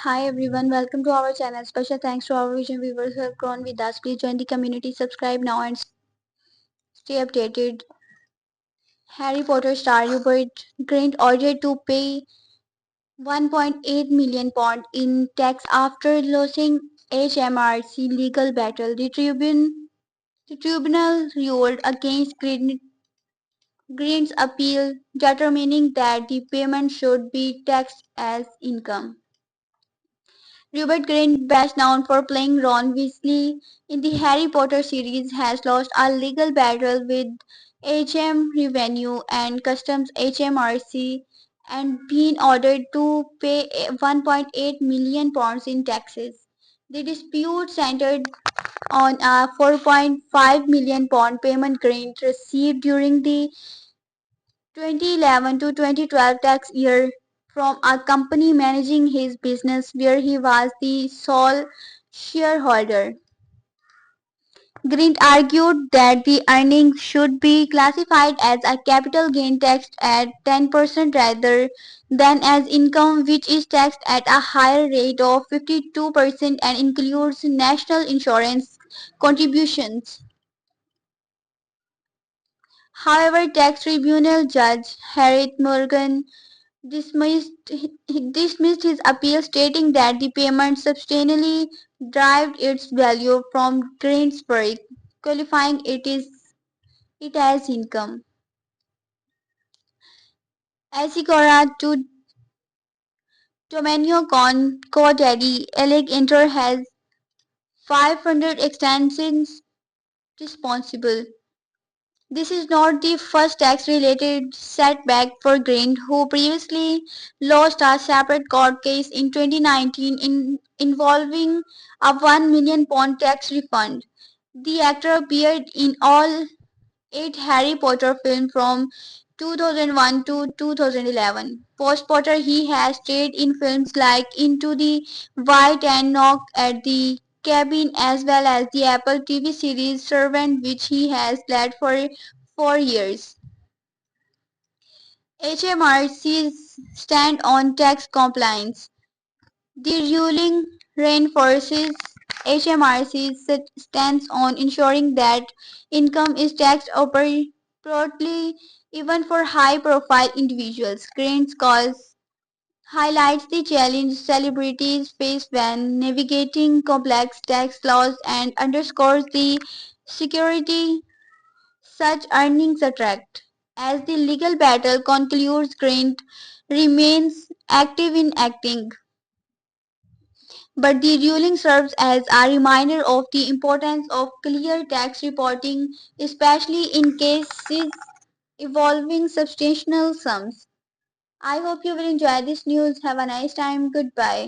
Hi everyone, welcome to our channel. Special thanks to our vision viewers who have grown with us. Please join the community, subscribe now and stay updated. Harry Potter star Rupert Grint ordered to pay 1.8 million pound in tax after losing HMRC legal battle. The tribunal ruled against Grint's appeal, determining that the payment should be taxed as income. Rupert Grint, best known for playing Ron Weasley in the Harry Potter series, has lost a legal battle with HM Revenue and Customs HMRC and been ordered to pay 1.8 million pounds in taxes. The dispute centered on a 4.5 million pound payment Grint received during the 2011 to 2012 tax year from a company managing his business where he was the sole shareholder. Grint argued that the earnings should be classified as a capital gain taxed at 10% rather than as income, which is taxed at a higher rate of 52% and includes national insurance contributions. However, tax tribunal judge Harriet Morgan dismissed, dismissed his appeal, stating that the payment substantially derived its value from Grant's work, qualifying it as income. Asigora to Domenio con Co-Daddy, Alec Inter has 500 extensions responsible. This is not the first tax-related setback for Grint, who previously lost a separate court case in 2019 involving a 1 million pound tax refund. The actor appeared in all 8 Harry Potter films from 2001 to 2011. Post-Potter, he has starred in films like Into the White and Knock at the Cabin, as well as the Apple TV series Servant, which he has played for 4 years. HMRC's stand on tax compliance. The ruling reinforces HMRC's stance on ensuring that income is taxed appropriately even for high-profile individuals. Grant's cause highlights the challenge celebrities face when navigating complex tax laws and underscores the security such earnings attract. As the legal battle concludes, Grant remains active in acting, but the ruling serves as a reminder of the importance of clear tax reporting, especially in cases involving substantial sums. I hope you will enjoy this news. Have a nice time. Goodbye.